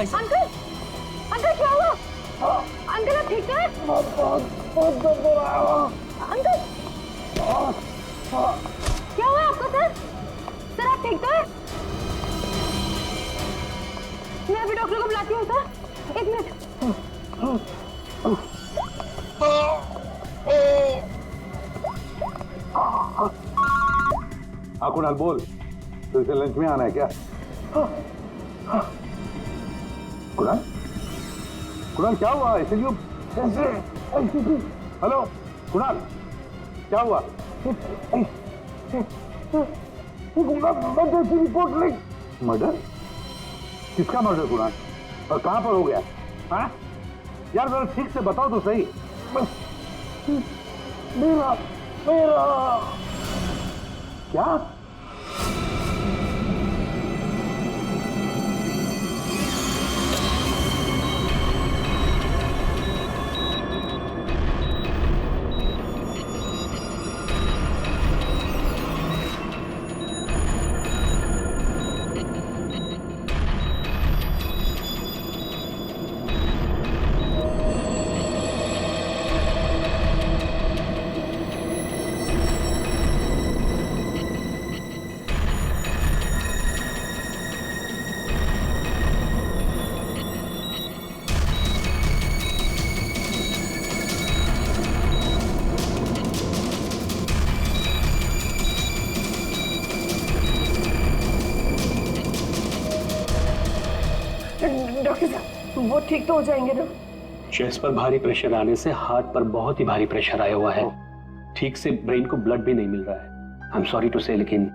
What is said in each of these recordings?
भाई साहब। Uncle, uncle क्या हुआ? अंकल आप ठीक है? बहुत दर्द हो रहा है अंकल। क्या हुआ आपको सर? सर आप ठीक तो है? मैं अभी डॉक्टर को बुलाती हूँ सर, 1 मिनट। हाँ कुणाल बोल, तो इसे लंच में आना है क्या? कुणाल, कुणाल क्या हुआ? ऐसे क्यों? हेलो कुणाल, क्या हुआ? मर्डर की रिपोर्ट लिख। मर्डर? किसका मर्डर कुणाल? और कहां पर हो गया? हाँ यार जरा ठीक से बताओ तो सही। मेरा क्या? डॉक्टर साहब वो ठीक तो हो जाएंगे ना? चेस्ट पर भारी प्रेशर आने से हार्ट पर बहुत ही भारी प्रेशर आया हुआ है। ठीक से ब्रेन को ब्लड भी नहीं मिल रहा है। I am sorry to say, लेकिन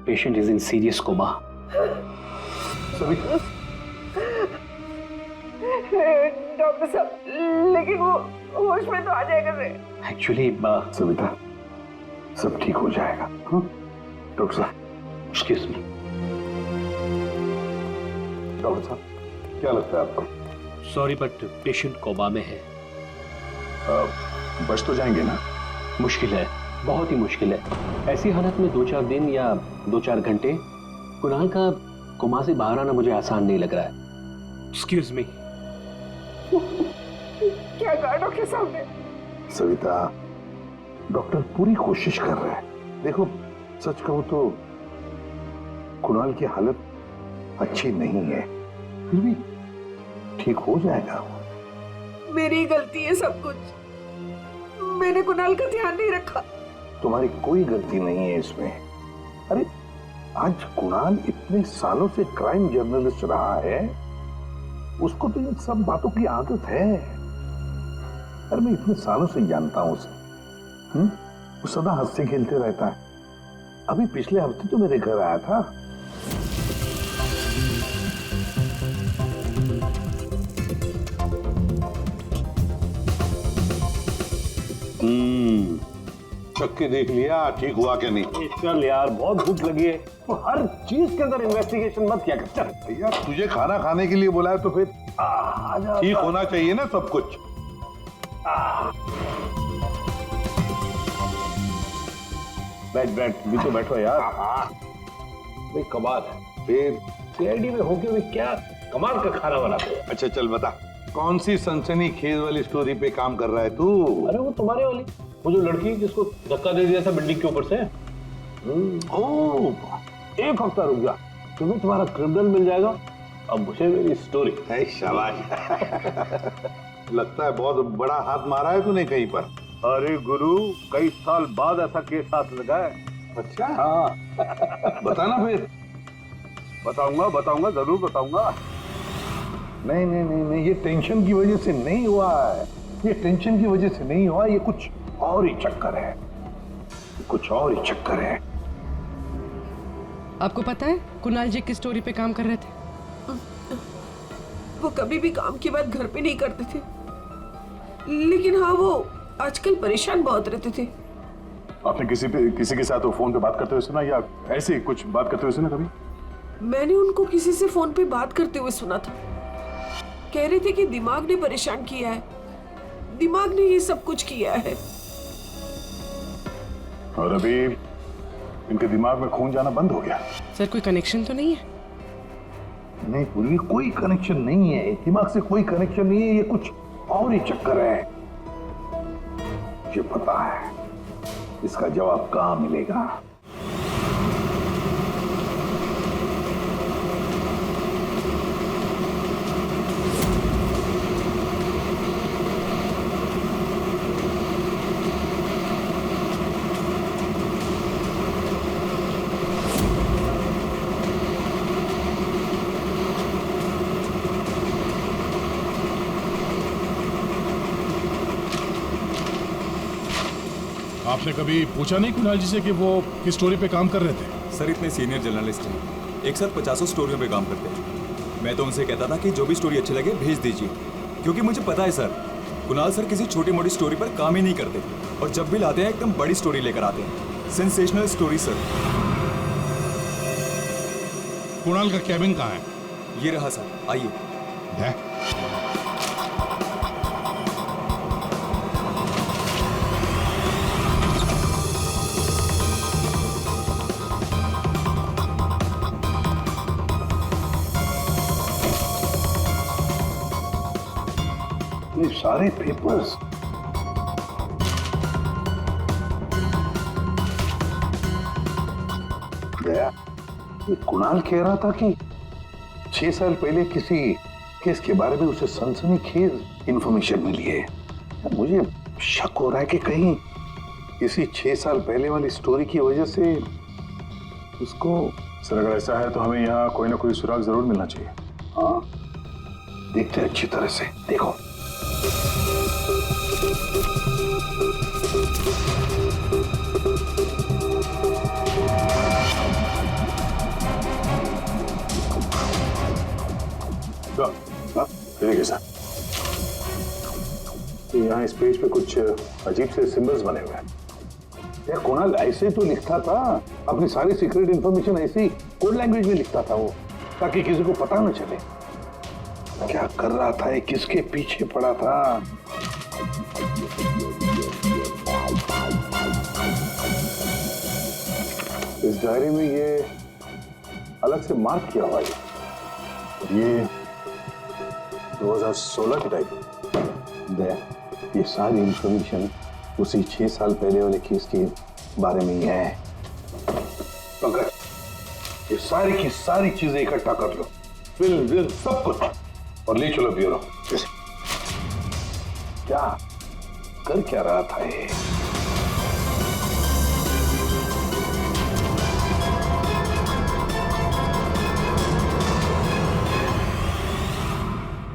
patient is in serious coma. Doctor साहब लेकिन वो होश में तो आ जाएगा सर। एक्चुअली सविता सब ठीक हो जाएगा। डॉक्टर साहब एक्सक्यूज मी। डॉक्टर साहब क्या लगता है आपको? सॉरी बट पेशेंट कोमा में है। बच तो जाएंगे ना? मुश्किल है, बहुत ही मुश्किल है। ऐसी हालत में 2-4 दिन या 2-4 घंटे कुणाल का कोमा से बाहर आना मुझे आसान नहीं लग रहा है। Excuse me. क्या कहा डॉक्टर साहब ने? सविता डॉक्टर पूरी कोशिश कर रहे हैं। देखो सच कहूं तो कुणाल की हालत अच्छी नहीं है, फिर भी ठीक हो जाएगा। मेरी गलती है सब कुछ, मैंने कुणाल का ध्यान नहीं रखा। तुम्हारी कोई गलती नहीं है इसमें। अरे आज कुणाल इतने सालों से क्राइम जर्नलिस्ट रहा है, उसको तो इन सब बातों की आदत है। अरे मैं इतने सालों से जानता हूं उसे। वो सदा हंसते खेलते रहता है। अभी पिछले हफ्ते तो मेरे घर आया था। चख के देख लिया ठीक हुआ क्या नहीं? चल यार बहुत भूख लगी है, तो हर चीज के अंदर इन्वेस्टिगेशन मत किया कर। चल भैया तुझे खाना खाने के लिए बोला है तो फिर ठीक होना चाहिए ना सब कुछ। बैठ भी तो बैठो यार। भाई कमाल है। फिर सीआईडी में होके भी क्या कमाल का खाना बनाते हो। अच्छा चल बता, कौन सी सनसनी खेज वाली स्टोरी पे काम कर रहा है तू? अरे वो तुम्हारे वाली, वो जो लड़की जिसको धक्का दे दिया था बिल्डिंग के ऊपर से। एक हफ्ता रुक जा, तुम्हें तुम्हारा क्रिमिनल मिल जाएगा। अब मुझे मेरी स्टोरी। शाबाश। लगता है बहुत बड़ा हाथ मारा है तूने कहीं पर। अरे गुरु कई साल बाद ऐसा केस हाथ लगा है। अच्छा हाँ बताना फिर। बताऊंगा जरूर बताऊंगा। नहीं नहीं नहीं नहीं, ये टेंशन की वजह से नहीं हुआ है। ये टेंशन की वजह से नहीं हुआ, ये कुछ और ही चक्कर है। कुछ और ही चक्कर है। आपको पता है कुणाल जी किस स्टोरी पे काम कर रहे थे? वो कभी भी काम की बात घर पे नहीं करते थे, लेकिन हाँ वो आजकल परेशान बहुत रहते थे। आपने किसी के साथ वो फोन पे बात करते हुए सुना या ऐसे कुछ बात करते हुए सुना कभी? मैंने उनको किसी से फोन पे बात करते हुए सुना था। कह रहे थे कि दिमाग ने परेशान किया है, दिमाग ने ये सब कुछ किया है। और अभी इनके दिमाग में खून जाना बंद हो गया। सर कोई कनेक्शन तो नहीं है? नहीं पूरी कोई कनेक्शन नहीं है, दिमाग से कोई कनेक्शन नहीं है, ये कुछ और ही चक्कर है। मुझे पता है इसका जवाब कहां मिलेगा। आपने कभी पूछा नहीं कुणाल जी से कि वो किस स्टोरी पे काम कर रहे थे? सर इतने सीनियर जर्नलिस्ट हैं, एक साथ 50 स्टोरियों पे काम करते हैं। मैं तो उनसे कहता था कि जो भी स्टोरी अच्छी लगे भेज दीजिए, क्योंकि मुझे पता है सर, कुणाल सर किसी छोटी मोटी स्टोरी पर काम ही नहीं करते और जब भी लाते हैं एकदम बड़ी स्टोरी लेकर आते हैं, सेंसेशनल स्टोरी सर। कुणाल का कैबिन कहाँ है? ये रहा सर, आइए। है? ये सारे पेपर्स गया। ये कुणाल कह रहा था कि 6 साल पहले किसी केस के बारे में उसे सनसनीखेज इंफॉर्मेशन मिली है। मुझे शक हो रहा है कि कहीं इसी 6 साल पहले वाली स्टोरी की वजह से उसको। सर अगर ऐसा है तो हमें यहाँ कोई ना कोई सुराग जरूर मिलना चाहिए। हाँ देखते हैं अच्छी तरह से, देखो। ठीक है सर, यहाँ इस पेज पे कुछ अजीब से सिंबल्स बने हुए हैं। यार कुणाल ऐसे तो लिखता था, अपनी सारी सीक्रेट इंफॉर्मेशन ऐसे ही कोड लैंग्वेज में लिखता था वो, ताकि किसी को पता न चले क्या कर रहा था, ये किसके पीछे पड़ा था। इस डायरी में ये अलग से मार्क किया हुआ है, ये 2016 की डायरी। ये सारी इंफॉर्मेशन उसी 6 साल पहले वाले केस के बारे में ही है। पंकज, ये सारी की सारी चीजें इकट्ठा कर लो, फिल्म सब कुछ, और ले चलो ब्यूरो। क्या कर क्या रहा था ये?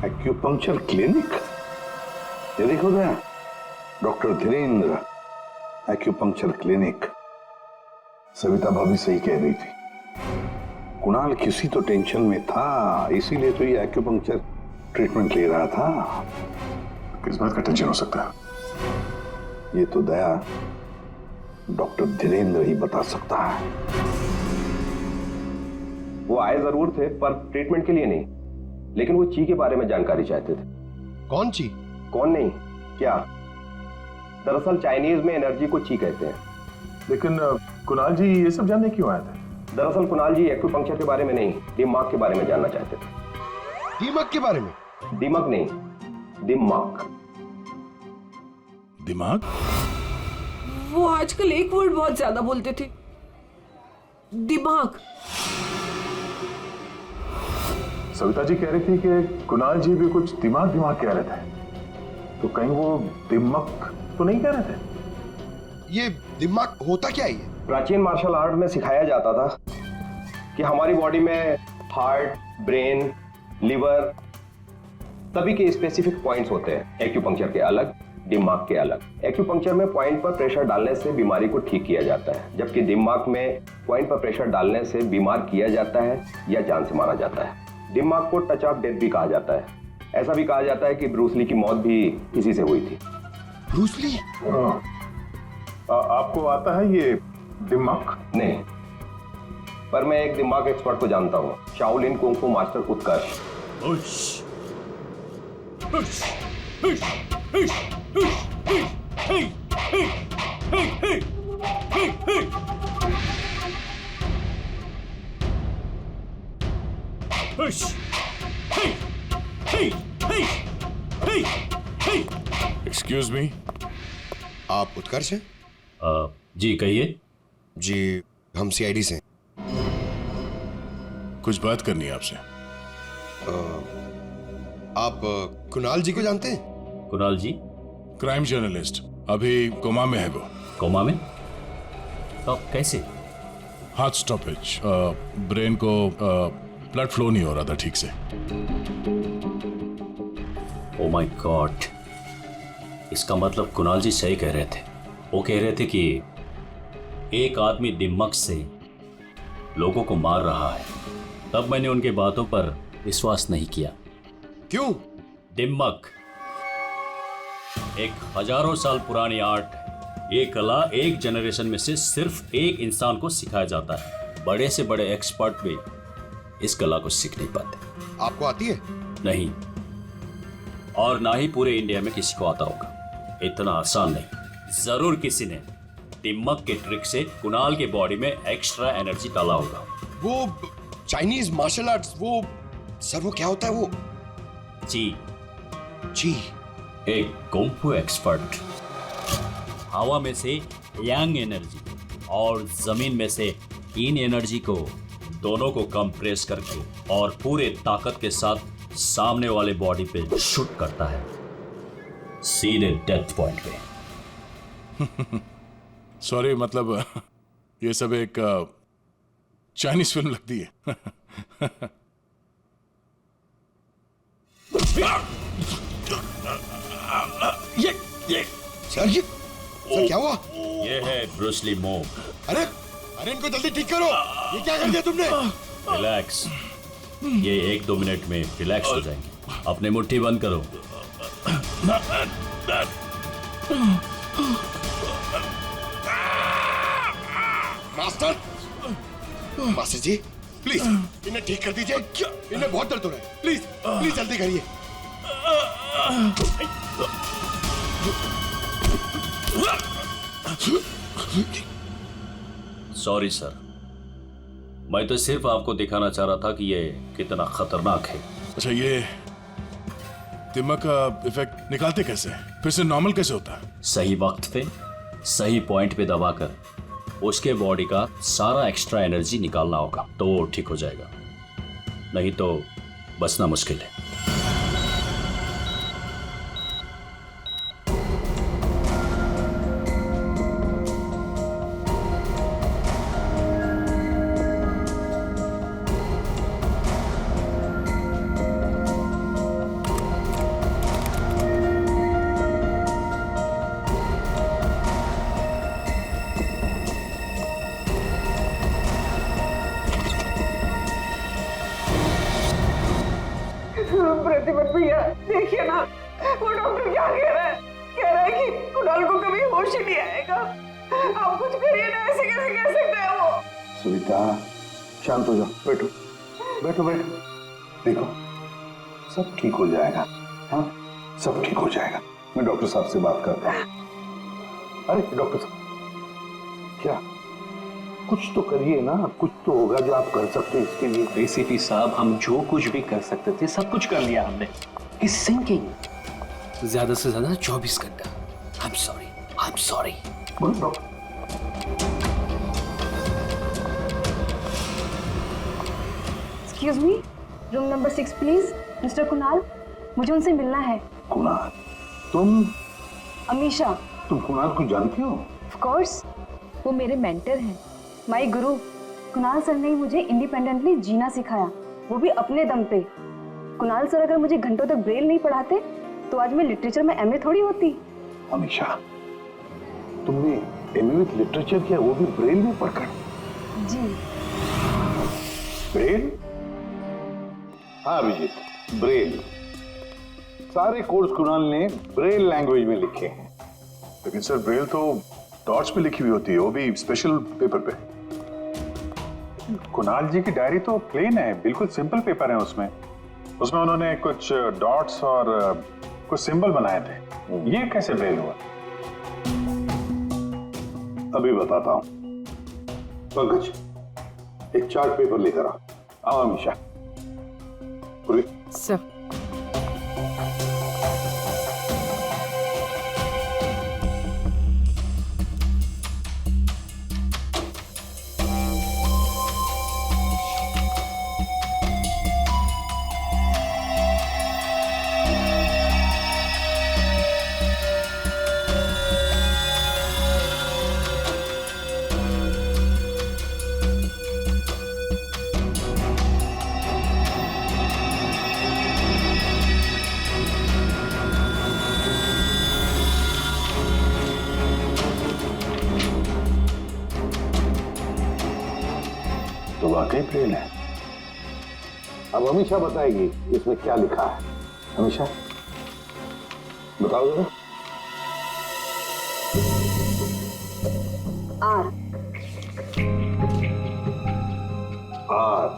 एक्यूपंक्चर क्लिनिक, ये देखो ना, doctor Dhirendra acupuncture clinic. Savita भाभी सही कह रही थी, कुणाल किसी तो टेंशन में था, इसीलिए तो ये एक्यूपंक्चर ट्रीटमेंट ले रहा था। किस बात का टेंशन हो सकता है? ये तो दया डॉक्टर धीरेन्द्र ही बता सकता है। वो आए जरूर थे पर ट्रीटमेंट के लिए नहीं, लेकिन वो ची के बारे में जानकारी चाहते थे। कौन ची? कौन नहीं, क्या? दरअसल चाइनीज में एनर्जी को ची कहते हैं। लेकिन कुणाल जी ये सब जानने क्यों आए थे? दरअसल कुणाल जी एक्यूपंक्चर के बारे में नहीं, दिमाग के बारे में जानना चाहते थे। दिमाग के बारे में? दिमाग नहीं, दिमाग। दिमाग? वो आजकल एक वर्ड बहुत ज्यादा बोलते थे, दिमाग। सविता जी कह रही थी कि कुणाल जी भी कुछ दिमाग दिमाग कह रहे थे, तो कहीं वो दिमाग तो नहीं कह रहे थे? ये दिमाग होता क्या है? प्राचीन मार्शल आर्ट में सिखाया जाता था कि हमारी बॉडी में हार्ट, ब्रेन, लिवर सभी के स्पेसिफिक पॉइंट्स होते हैं। एक्यूपंक्चर के अलग, दिमाग के अलग। एक्यूपंक्चर में पॉइंट पर प्रेशर डालने से बीमारी को ठीक किया जाता है, जबकि दिमाग में पॉइंट पर प्रेशर डालने से बीमार किया जाता है या जान से मारा जाता है। दिमाग को टच ऑफ डेथ भी कहा जाता है। ऐसा भी कहा जाता है कि ब्रूस ली की मौत भी इसी से हुई थी। Bruce Lee? आपको आता है ये दिमाग? नहीं, पर मैं एक दिमाग एक्सपर्ट को जानता हूँ, शाओलिन कुंग फू मास्टर उत्कर्ष। एक्सक्यूज मी, आप उत्कर्ष हैं? जी कहिए। जी, हम सीआईडी से हैं। कुछ बात करनी है आपसे। आप कुणाल जी को जानते हैं? कुणाल जी? क्राइम जर्नलिस्ट, अभी कोमा में है वो। कोमा में? तो कैसे? हार्ट स्टॉपेज, ब्रेन को ब्लड फ्लो नहीं हो रहा था ठीक से। ओ माय गॉड, इसका मतलब कुणाल जी सही कह रहे थे। वो कह रहे थे कि एक आदमी दिमाग से लोगों को मार रहा है। तब मैंने उनके बातों पर विश्वास नहीं किया। क्यों? दिमाग एक हजारों साल पुरानी आर्ट, ये कला एक जनरेशन में से सिर्फ एक इंसान को सिखाया जाता है। बड़े से बड़े एक्सपर्ट भी इस कला को सीख नहीं पाते। आपको आती है? नहीं, और ना ही पूरे इंडिया में किसी को आता होगा। इतना आसान नहीं। जरूर किसी ने दिमाग के ट्रिक से कुणाल के बॉडी में एक्स्ट्रा एनर्जी डाला होगा। वो चाइनीज मार्शल आर्ट्स, वो सर वो क्या होता है वो? जी, एक कुंफू एक्सपर्ट हवा में से यांग एनर्जी और जमीन में से इन एनर्जी को दोनों को कंप्रेस करके और पूरे ताकत के साथ सामने वाले बॉडी पे शूट करता है, सीधे डेथ पॉइंट पे। सॉरी, मतलब ये सब एक चाइनीज फिल्म लगती है। ये सर क्या हुआ? ये है ब्रूस ली मूव। अरे इनको जल्दी ठीक करो। ये क्या कर दिया तुमने? रिलैक्स, ये 1-2 मिनट में रिलैक्स हो जाएंगे। अपने मुट्ठी बंद करो। मास्टर जी, प्लीज इन्हें ठीक कर दीजिए। इन्हें बहुत दर्द हो रहा है। प्लीज जल्दी करिए। सॉरी सर, मैं तो सिर्फ आपको दिखाना चाह रहा था कि ये कितना खतरनाक है। अच्छा, ये दिमाग का इफेक्ट निकालते कैसे? फिर से नॉर्मल कैसे होता है? सही वक्त पे सही पॉइंट पे दबाकर उसके बॉडी का सारा एक्स्ट्रा एनर्जी निकालना होगा, तो वो ठीक हो जाएगा। नहीं तो बचना मुश्किल है। प्रतिपत भैया, देखिए ना, वो डॉक्टर क्या कह रहा है? कह रहा है कि कुणाल को कभी होश ही नहीं आएगा। आप कुछ करिए ना, ऐसे कैसे कह सकता है वो? सविता, शांत हो जाओ। बैठो बैठो बैठो। देखो, सब ठीक हो जाएगा। हाँ, सब ठीक हो जाएगा। मैं डॉक्टर साहब से बात करता हूँ। अरे डॉक्टर साहब, क्या कुछ तो करिए ना। कुछ तो होगा जो आप कर सकते हैं इसके लिए। एसीपी साहब, हम जो कुछ भी कर सकते थे सब कुछ कर लिया हमने। He's sinking। ज्यादा से ज्यादा 24 घंटा। I'm sorry। Excuse me, room number 6 please. Mister Kunal, मुझे उनसे मिलना है। कुणाल? तुम? अमीशा। तुम कुणाल को जानती हो? ऑफ कोर्स, वो मेरे मेंटर हैं, माय गुरु। कुणाल सर ने ही मुझे इंडिपेंडेंटली जीना सिखाया, वो भी अपने दम पे। कुणाल सर अगर मुझे घंटों तक ब्रेल नहीं पढ़ाते तो आज मैं लिटरेचर में एमए थोड़ी होती। अमीशा, तुमने एमए विद लिटरेचर किया, वो भी ब्रेल में पढ़कर? जी। ब्रेल? हाँ अभिजीत, ब्रेल। सारे कोर्स कुणाल ने ब्रेल लैंग्वेज में लिखे हैं। लेकिन सर, ब्रेल तो डॉट्स पे लिखी हुई होती है, वो भी स्पेशल पेपर पे। कुणाल जी की डायरी तो प्लेन है, बिल्कुल सिंपल पेपर है। उसमें उन्होंने कुछ डॉट्स और कुछ सिंबल बनाए थे। ये कैसे ब्रेल हुआ? अभी बताता हूं। पंकज, एक चार्ट पेपर लेकर आओ। अमीशा, सर तो वाकई प्रेम है। अब अमीषा बताएगी इसमें क्या लिखा है। अमीषा बताओ जरा। R R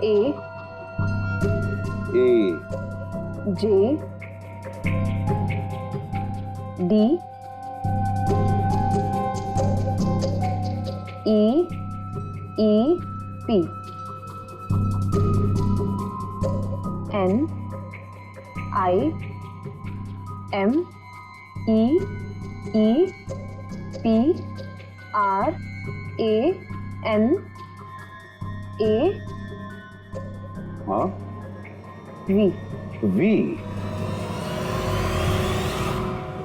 A A J D E P N I M E P R A N A हाँ वी वी।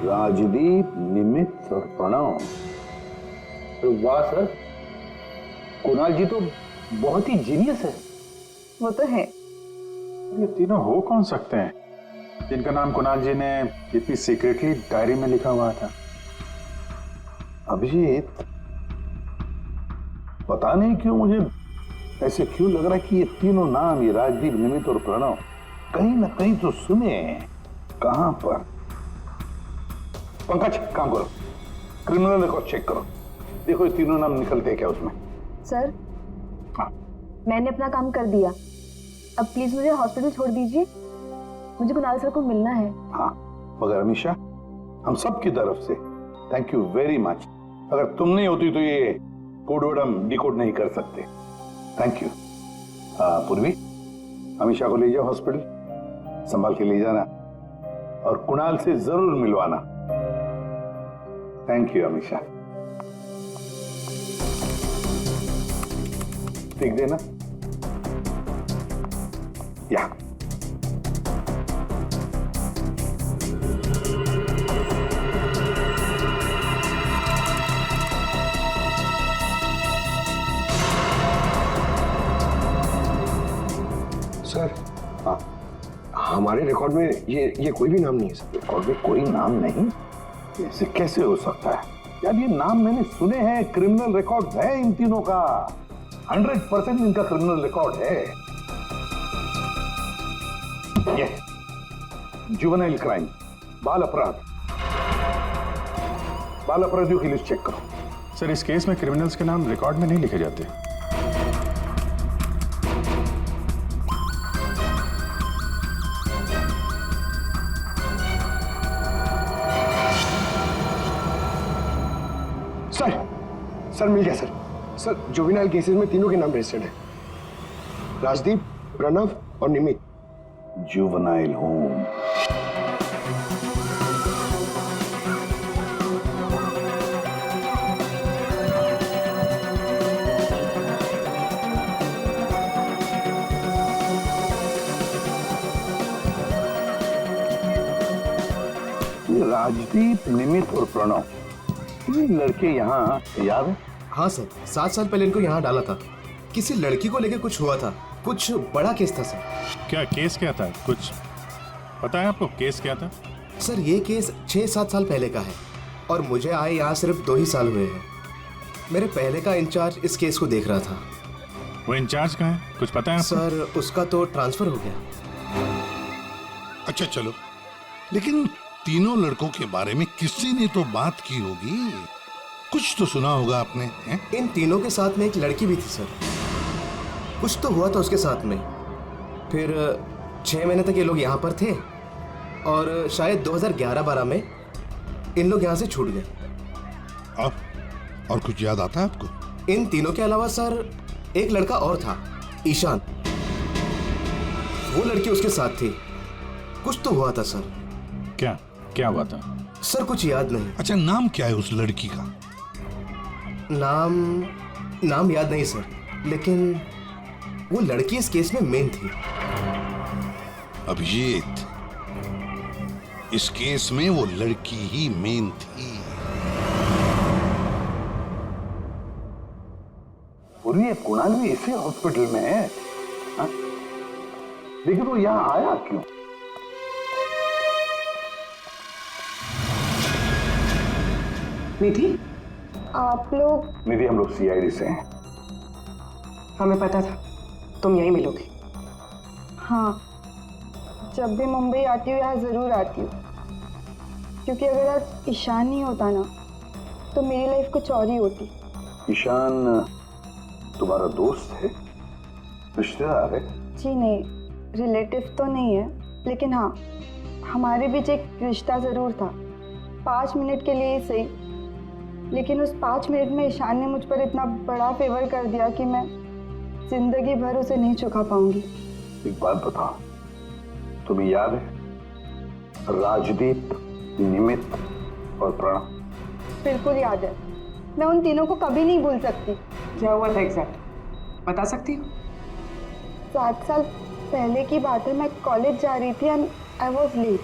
राजदीप, निमित और प्रणव। वाह सर, कुणाल जी तो बहुत ही जीनियस है। वो तो है। ये तीनों हो कौन सकते हैं जिनका नाम कुणाल जी ने इतनी सीक्रेटली डायरी में लिखा हुआ था? अभिजीत, पता नहीं क्यों मुझे ऐसे क्यों लग रहा है कि ये तीनों नाम, ये राजदीप, निमित और प्रणव, कहीं ना कहीं तो सुने हैं। कहां पर? पंकज, काम करो, क्रिमिनल रिकॉर्ड चेक करो, देखो ये तीनों नाम निकलते हैं क्या उसमें। सर, हाँ। मैंने अपना काम कर दिया, अब प्लीज मुझे हॉस्पिटल छोड़ दीजिए, मुझे कुणाल सर को मिलना है। हाँ, मगर अमीषा, हम सब की तरफ से थैंक यू वेरी मच। अगर तुम नहीं होती तो ये कोड वर्ड हम डिकोड नहीं कर सकते। Thank you. पूर्वी, अमीषा को ले जाओ हॉस्पिटल, संभाल के ले जाना और कुणाल से जरूर मिलवाना। Thank you Amisha. देख देना या सर, हाँ, हमारे रिकॉर्ड में ये कोई भी नाम नहीं है सर। रिकॉर्ड में कोई नाम नहीं? ऐसे कैसे हो सकता है यार? ये नाम मैंने सुने हैं, क्रिमिनल रिकॉर्ड है इन तीनों का, 100% इनका क्रिमिनल रिकॉर्ड है। ये जुवेनाइल क्राइम, बाल अपराध, बाल अपराधियों की लिस्ट चेक करो। सर, इस केस में क्रिमिनल्स के नाम रिकॉर्ड में नहीं लिखे जाते। सर मिल गया सर। सर, जुवेनाइल केसेस में तीनों के नाम रजिस्टर्ड है, राजदीप, प्रणव और निमित। Juvenile home. राजदीप, निमित और प्रणव, ये लड़के यहाँ याद है? हाँ सर, 7 साल पहले इनको यहाँ डाला था। किसी लड़की को लेकर कुछ हुआ था, कुछ बड़ा केस था सर। क्या केस क्या था? कुछ पता है आपको केस क्या था? सर, ये केस 6-7 साल पहले का है और मुझे आए यहाँ सिर्फ 2 ही साल हुए हैं। मेरे पहले का इंचार्ज इस केस को देख रहा था। वो इंचार्ज कहाँ है, कुछ पता है आपको? सर, उसका तो ट्रांसफर हो गया। अच्छा चलो, लेकिन तीनों लड़कों के बारे में किसी ने तो बात की होगी, कुछ तो सुना होगा आपने है? इन तीनों के साथ में एक लड़की भी थी सर, कुछ तो हुआ था उसके साथ में। फिर 6 महीने तक ये लोग यहाँ पर थे और शायद 2011-12 में इन लोग यहाँ से छूट गए। अब और कुछ याद आता है आपको? इन तीनों के अलावा सर एक लड़का और था, ईशान। वो लड़की उसके साथ थी। कुछ तो हुआ था सर। क्या क्या हुआ था? सर कुछ याद नहीं। अच्छा, नाम क्या है उस लड़की का? नाम याद नहीं सर, लेकिन वो लड़की इस केस में मेन थी। अभिजीत, इस केस में वो लड़की ही मेन थी। पूरी ये कुणाल भी इसी हॉस्पिटल में है, हा? लेकिन वो यहाँ आया क्यों? निधि, आप लोग? निधि, हम लोग सीआईडी से हैं। हमें पता था तुम यहीं मिलोगे। हाँ, जब भी मुंबई आती हूँ यहाँ ज़रूर आती हूँ, क्योंकि अगर आज ईशान नहीं होता ना तो मेरी लाइफ कुछ और ही होती। ईशान तुम्हारा दोस्त है, रिश्तेदार है? जी नहीं, रिलेटिव तो नहीं है, लेकिन हाँ हमारे बीच एक रिश्ता ज़रूर था, 5 मिनट के लिए ही सही। लेकिन उस 5 मिनट में ईशान ने मुझ पर इतना बड़ा फेवर कर दिया कि मैं जिंदगी भर उसे नहीं चुका पाऊंगी। एक बात बताओ, तुम्हें याद है राजदीप, निमित और प्रणव? बिल्कुल याद है, मैं उन तीनों को कभी नहीं भूल सकती। क्या हुआ था एग्जैक्ट बता सकती हो? 7 साल पहले की बात है, मैं कॉलेज जा रही थी and I was late.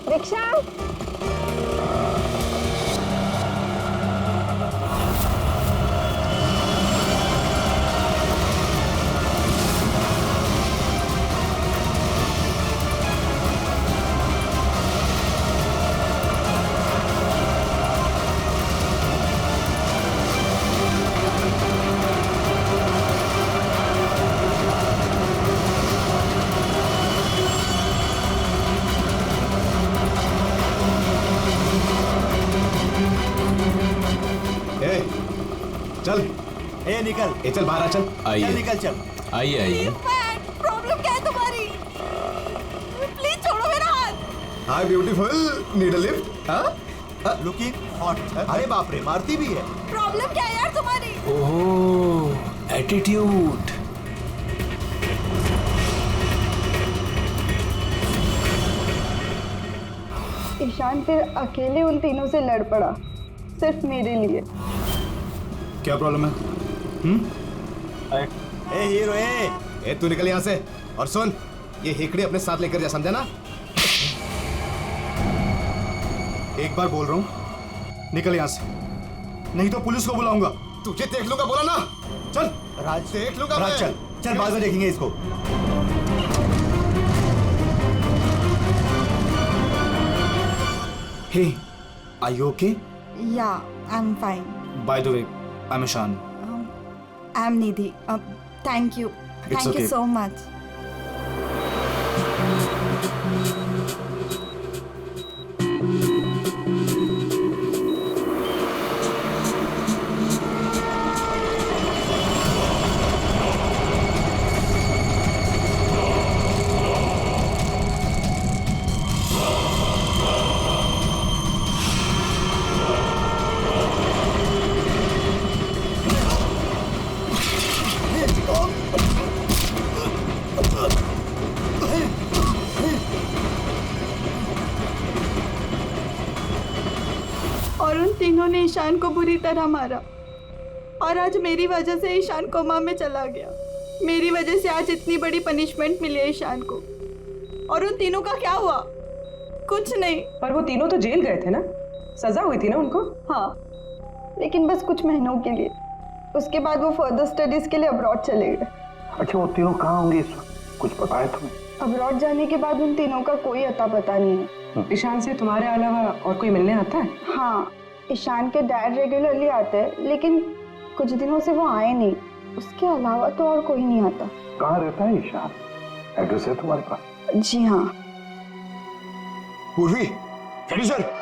Rickshaw! चल, ए निकल, चल बाहर आ, चल। चल निकल, चल। आइए आइए। प्रॉब्लम क्या है तुम्हारी? प्लीज छोड़ो मेरा हाथ। Hi beautiful, need a lift? हाँ? Looking hot. अरे बाप रे, मारती भी है। प्रॉब्लम क्या है यार तुम्हारी? ओह, एटीट्यूड। ईशान फिर अकेले उन तीनों से लड़ पड़ा, सिर्फ मेरे लिए। क्या प्रॉब्लम है? ए हीरो, तू निकल यहाँ से। और सुन, ये हेकड़े अपने साथ लेकर जा, समझा ना? एक बार बोल रहा हूँ, निकल यहाँ से, नहीं तो पुलिस को बुलाऊंगा। तुझे देख लूंगा, बोला ना? चल राज, देख लूंगा राज, मैं। चल चल, बाद में देखेंगे इसको। Hey, are you okay? Yeah, I am fine. By the way, I am Ishaan. I am Nidhi. Thank you, thank you so much. और उन तीनों ने ईशान को बुरी तरह मारा, और आज मेरी वजह से ईशान कोमा में चला गया। मेरी वजह से आज इतनी बड़ी पनिशमेंट मिली है ईशान को। और उन तीनों का क्या हुआ? कुछ नहीं। पर वो तीनों तो जेल गए थे ना, सजा हुई थी ना उनको? हाँ, लेकिन बस कुछ महीनों के लिए। उसके बाद वो फर्दर स्टडीज के लिए अब्रॉड चले गए। अच्छा, वो तीनों कहाँ होंगे इस वक्त? कुछ पता है तुम्हें? अब्रॉड जाने के बाद उन तीनों का कोई अता पता नहीं है। ईशान से तुम्हारे अलावा और कोई मिलने आता है? हाँ, ईशान के डैड रेगुलरली आते हैं, लेकिन कुछ दिनों से वो आए नहीं। उसके अलावा तो और कोई नहीं आता। कहाँ रहता है ईशान? एड्रेस है तुम्हारे पास? जी हाँ। पूर्वी, चलिए सर।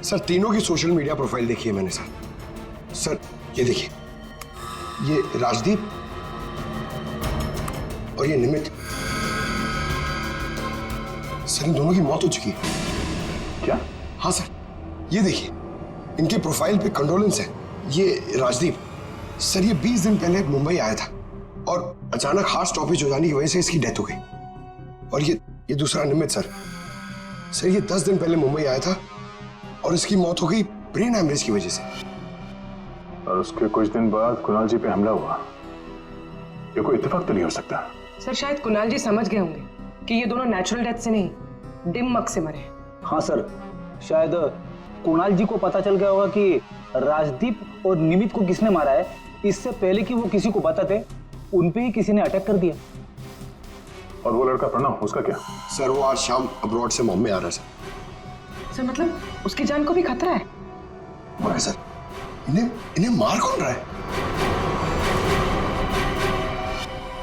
सर तीनों की सोशल मीडिया प्रोफाइल देखी है मैंने सर। सर ये देखिए, ये राजदीप और ये निमित। सर इन दोनों की मौत हो चुकी है। क्या? हाँ सर, ये देखिए इनकी प्रोफाइल पे कंडोलेंस है। ये राजदीप सर, ये 20 दिन पहले मुंबई आया था और अचानक हार्ट स्टॉपेज हो जाने की वजह से इसकी डेथ हो गई। और ये दूसरा निमित सर, ये 10 दिन पहले मुंबई आया था और इसकी मौत हो गई ब्रेन हैमरेज की वजह से। और उसके कुछ दिन बाद कुणाल जी पे हमला हुआ। ये कोई इत्तेफाक तो नहीं हो सकता। सर शायद कुणाल जी समझ गए होंगे कि ये दोनों नेचुरल डेथ से नहीं, दिमाग से मरे। हाँ सर, शायद कुणाल जी को पता चल गया होगा कि राजदीप और निमित को किसने मारा है। इससे पहले कि वो किसी को बताते, उन पे ही किसी ने अटैक कर दिया। और वो लड़का प्रणव, उसका क्या? सर वो आज शाम अब्रॉड से बॉम्बे आ रहा है सर। मतलब उसकी जान को भी खतरा है। मगर सर इन्हें मार कौन रहा है?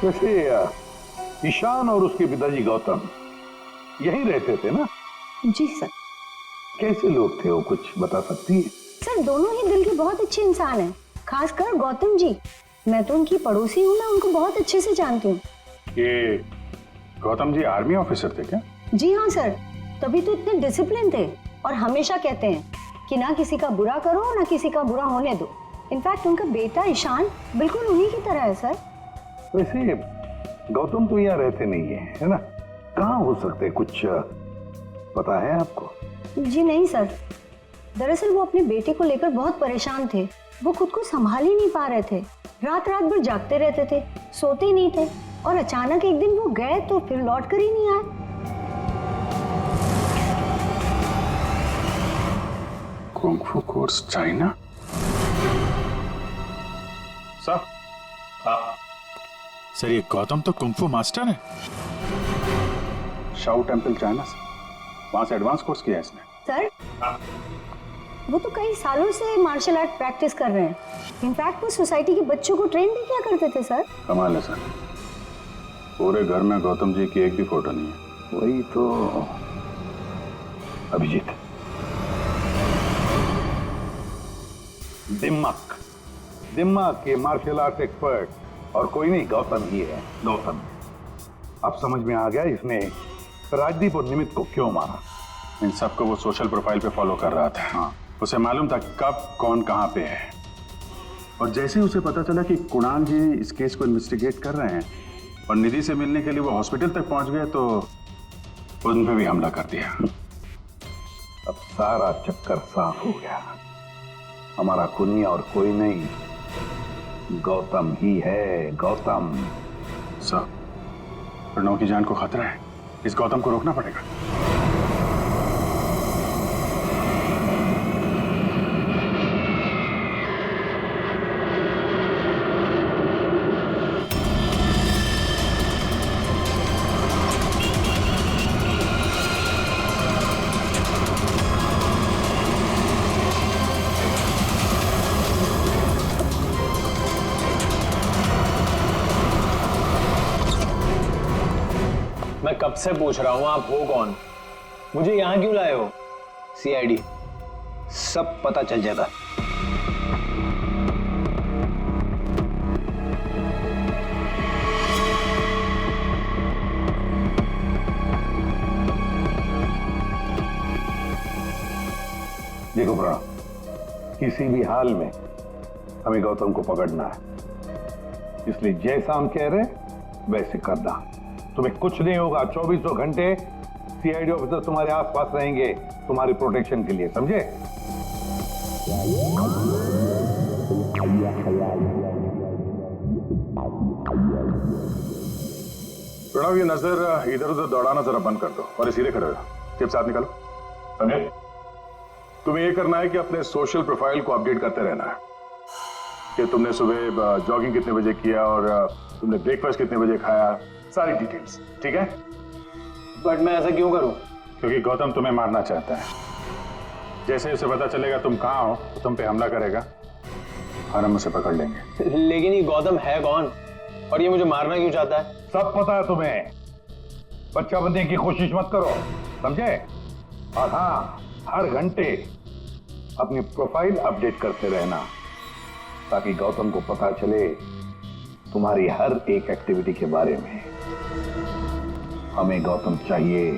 वैसे ईशान और उसके पिताजी गौतम यहीं रहते थे ना? जी सर। कैसे लोग थे वो, कुछ बता सकती है? सर दोनों ही दिल के बहुत अच्छे इंसान हैं, खासकर गौतम जी। मैं तो उनकी पड़ोसी हूँ, मैं उनको बहुत अच्छे से जानती हूँ। ये गौतम जी आर्मी ऑफिसर थे क्या? जी हाँ सर, तभी तो इतने डिसिप्लिन थे और हमेशा कहते हैं कि ना किसी का बुरा करो ना किसी का बुरा होने दो। इनफैक्ट उनका बेटा ईशान बिल्कुल उन्हीं की तरह है सर। वैसे गौतम तो यहाँ रहते नहीं है ना? कहाँ हो सकते, कुछ पता है आपको? जी नहीं सर, दरअसल वो अपने बेटे को लेकर बहुत परेशान थे। वो खुद को संभाल ही नहीं पा रहे थे, रात रात भर जागते रहते थे, सोते ही नहीं थे। और अचानक एक दिन वो गए तो फिर लौट कर ही नहीं आए। Kung fu course China? Sir, sir ये गौतम तो कुंग-फू मास्टर है। शाओ टेम्पल चाइना से, वहां से एडवांस कोर्स किया है इसने। सर वो तो कई सालों से मार्शल आर्ट प्रैक्टिस कर रहे हैं। इनफैक्ट वो सोसाइटी के बच्चों को ट्रेन भी किया करते थे सर। कमाल है सर, पूरे घर में गौतम जी की एक भी फोटो नहीं है। वही तो। अभिजीत, दिमाग के मार्शल आर्ट एक्सपर्ट और कोई नहीं, गौतम ही है। गौतम, अब समझ में आ गया इसने राजदीप और निमित को क्यों मारा। इन सबको वो सोशल प्रोफाइल पे फॉलो कर रहा था। हाँ, उसे मालूम था कब कौन कहाँ पे है। और जैसे ही उसे पता चला कि कुणाल जी इस केस को इन्वेस्टिगेट कर रहे हैं और निधि से मिलने के लिए वो हॉस्पिटल तक पहुंच गए, तो उन पे भी हमला कर दिया। अब सारा चक्कर साफ हो गया। हमारा खूनी और कोई नहीं, गौतम ही है। गौतम। सर, प्रणव की जान को खतरा है, इस गौतम को रोकना पड़ेगा। मैं कब से पूछ रहा हूं आप हो कौन, मुझे यहां क्यों लाए हो? सीआईडी, सब पता चल जाता। देखो प्रणव, किसी भी हाल में हमें गौतम को पकड़ना है, इसलिए जैसा हम कह रहे वैसे करना। तुम्हें कुछ नहीं होगा, 24 घंटे सीआईडी ऑफिसर तुम्हारे आसपास रहेंगे तुम्हारी प्रोटेक्शन के लिए, समझे? प्रणव, ये नजर इधर उधर दौड़ाना जरा बंद कर दो और सीधे खड़े हो जाओ। चिप साथ निकालो, समझे? तुम्हें ये करना है कि अपने सोशल प्रोफाइल को अपडेट करते रहना है कि तुमने सुबह जॉगिंग कितने बजे किया और तुमने ब्रेकफास्ट कितने बजे खाया, सारी डिटेल्स, ठीक है? बट मैं ऐसा क्यों करूं? क्योंकि गौतम तुम्हें मारना चाहता है। जैसे उसे पता चलेगा तुम कहाँ हो तो तुम पे हमला करेगा और हम उसे पकड़ लेंगे। लेकिन ये गौतम है कौन और ये मुझे मारना क्यों चाहता है? सब पता है तुम्हें, बच्चा बनने की कोशिश मत करो, समझे? और हाँ, हर घंटे अपनी प्रोफाइल अपडेट करते रहना, ताकि गौतम को पता चले तुम्हारी हर एक एक्टिविटी के बारे में। हमें गौतम चाहिए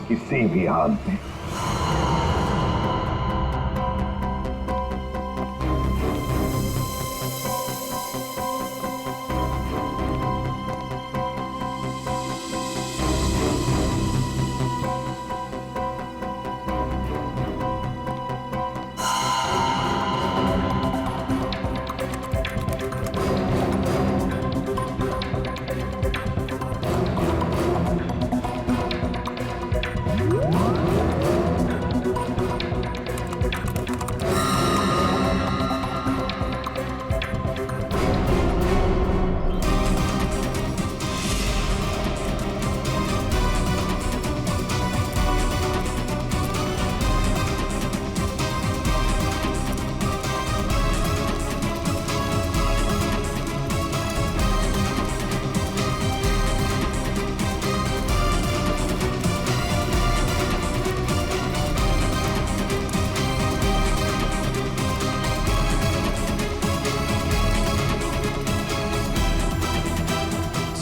किसी भी हाल में।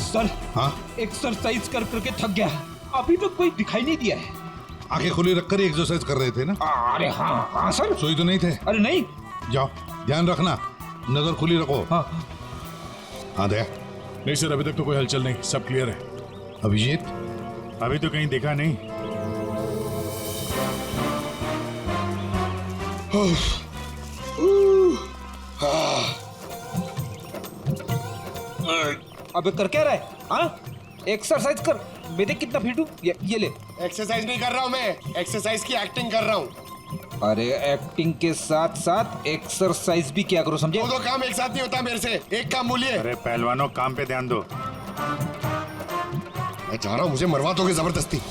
सर, हाँ एक्सरसाइज कर करके थक गया, अभी तक कोई दिखाई नहीं दिया है। आंखें खुली रखकर एक्सरसाइज कर रहे थे ना? अरे हाँ हाँ सर। सोई तो नहीं थे? अरे नहीं। जाओ, ध्यान रखना, नजर खुली रखो। हाँ हाँ दया। नहीं सर, अभी तक तो कोई हलचल नहीं, सब क्लियर है। अभिजीत? अभी तो कहीं देखा नहीं। अबे कर क्या रहा है? हाँ एक्सरसाइज कर, मैं देख कितना फिट हूँ। ये ले। एक्सरसाइज नहीं कर रहा हूँ मैं, एक्सरसाइज की एक्टिंग कर रहा हूँ। अरे एक्टिंग के साथ साथ एक्सरसाइज भी क्या करो, समझे? दो काम एक साथ नहीं होता मेरे से, एक काम बोलिए। अरे पहलवानों, काम पे ध्यान दो। मैं जा रहा हूँ, मुझे मरवा दोगे जबरदस्ती।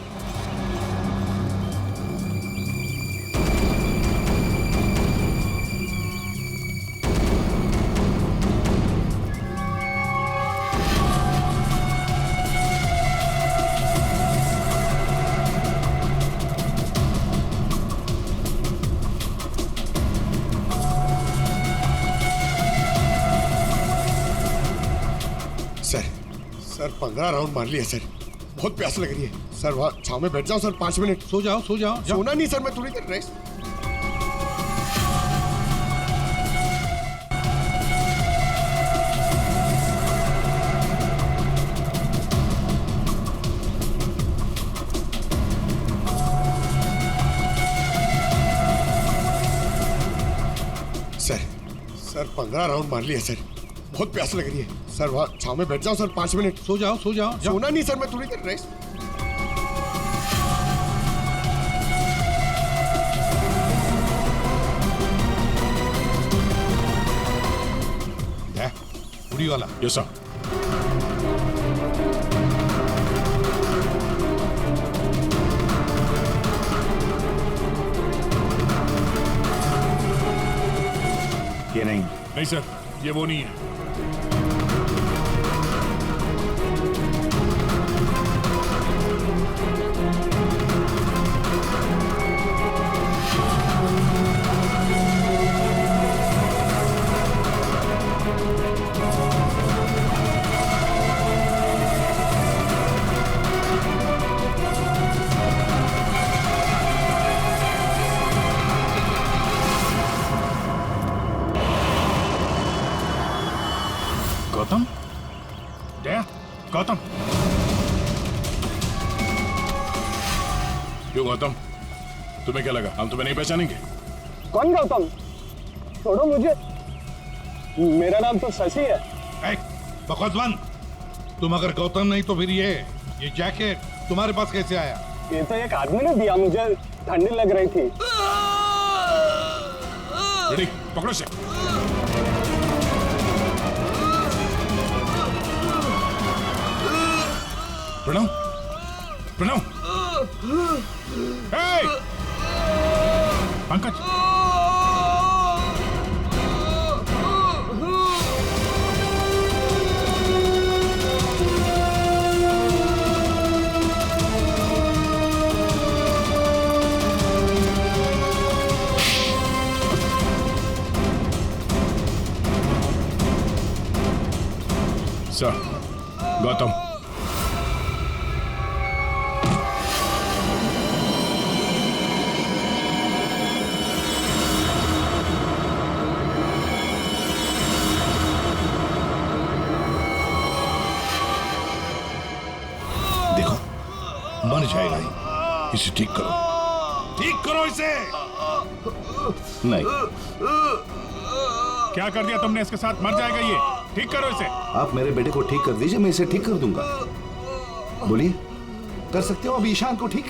सर 15 राउंड मार लिया सर, बहुत प्यास लग रही है सर। वहाँ छाव में बैठ जाओ सर, 5 मिनट। सो जाओ सो जाओ। सोना नहीं सर, मैं थोड़ी देर रेस्ट। सर 15 राउंड मार लिया सर, बहुत प्यास लग रही है सर। वहाँ छाव में बैठ जाओ सर, 5 मिनट। सो जाओ सो जाओ। सोना नहीं सर, मैं थोड़ी देर रेस्ट। उड़ी वाला। Yes sir. ये नहीं। नहीं सर, ये वो नहीं है। गौतम? दया? गौतम? क्यों गौतम, तुम्हें क्या लगा हम तुम्हें नहीं पहचानेंगे? कौन गौतम? छोड़ो मुझे, मेरा नाम तो शशि है। बकवास बंद। तुम अगर गौतम नहीं तो फिर ये जैकेट तुम्हारे पास कैसे आया? ये तो एक आदमी ने दिया मुझे, ठंडी लग रही थी। पकड़ो से। प्रणव, प्रणव, पंकज, सर, गौतम। देखो, मर जाएगा ही। इसे ठीक करो इसे। नहीं। क्या कर दिया तुमने इसके साथ? मर जाएगा ये। ठीक करो इसे। आप मेरे बेटे को ठीक कर दीजिए, मैं इसे ठीक कर दूंगा। बोलिए, कर सकते हो अब ईशान को ठीक?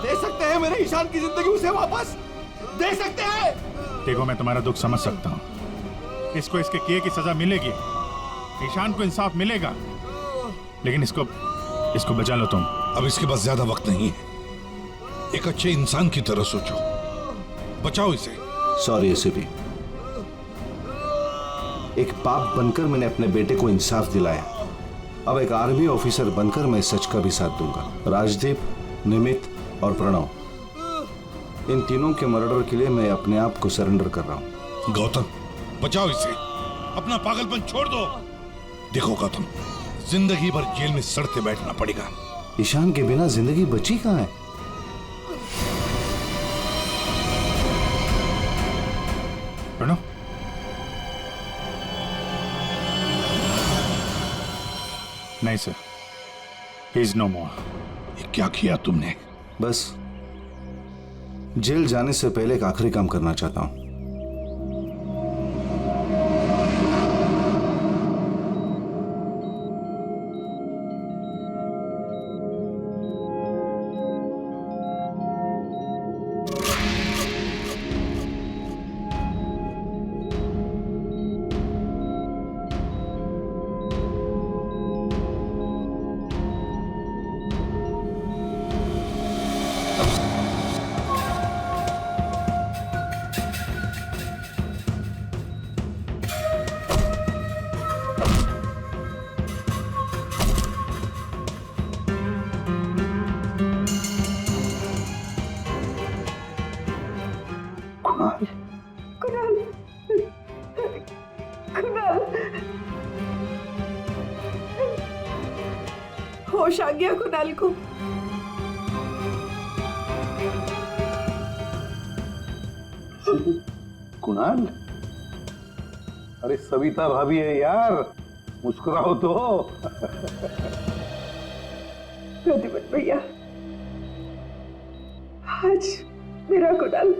दे सकते हैं मेरे ईशान की जिंदगी उसे वापस? दे सकते हैं? देखो, मैं तुम्हारा दुख समझ सकता हूँ। इसको इसके किए की सजा मिलेगी, ईशान को इंसाफ मिलेगा, लेकिन इसको बचा लो तुम। अब इसके पास ज्यादा वक्त नहीं है। एक अच्छे इंसान की तरह सोचो, बचाओ इसे। सॉरी एसीपी, एक बाप बनकर मैंने अपने बेटे को इंसाफ दिलाया। अब एक आर्मी ऑफिसर बनकर मैं सच का भी साथ दूंगा। राजदीप, निमित और प्रणव, इन तीनों के मर्डर के लिए मैं अपने आप को सरेंडर कर रहा हूं। गौतम, बचाओ इसे, अपना पागलपन छोड़ दो। देखो गौतम, जिंदगी भर जेल में सड़ते बैठना पड़ेगा। ईशान के बिना जिंदगी बची कहां है? प्रणव, नहीं सर, ही इज नो मोर। क्या किया तुमने? बस जेल जाने से पहले एक आखिरी काम करना चाहता हूं। होश आ गया कुणाल को। कुणाल, अरे सविता भाभी है यार, मुस्कुराओ तो। प्रतिपत भैया, आज मेरा कुणाल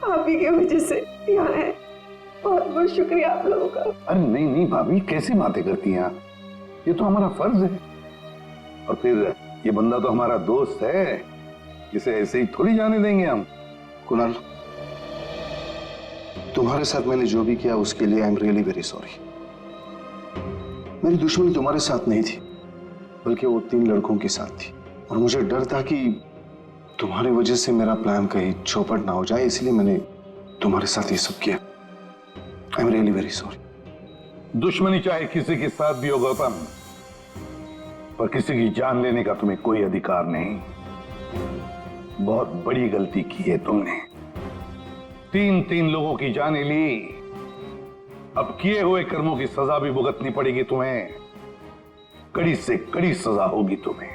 आप ही की वजह से यहाँ है। बहुत बहुत शुक्रिया आप लोगों का। अरे नहीं नहीं भाभी, कैसी बातें करती हैं आप? ये तो हमारा फर्ज है। और फिर ये बंदा तो हमारा दोस्त है, इसे ऐसे ही थोड़ी जाने देंगे हम। कुणाल, तुम्हारे साथ मैंने जो भी किया उसके लिए I am really very sorry. मेरी दुश्मनी तुम्हारे साथ नहीं थी, बल्कि वो 3 लड़कों के साथ थी। और मुझे डर था कि तुम्हारी वजह से मेरा प्लान कहीं चौपट ना हो जाए, इसलिए मैंने तुम्हारे साथ ये सब किया। I am really very sorry. दुश्मनी चाहे किसी के साथ भी हो गौतम, पर किसी की जान लेने का तुम्हें कोई अधिकार नहीं। बहुत बड़ी गलती की है तुमने। 3 लोगों की जानें ली, अब किए हुए कर्मों की सजा भी भुगतनी पड़ेगी तुम्हें। कड़ी से कड़ी सजा होगी तुम्हें।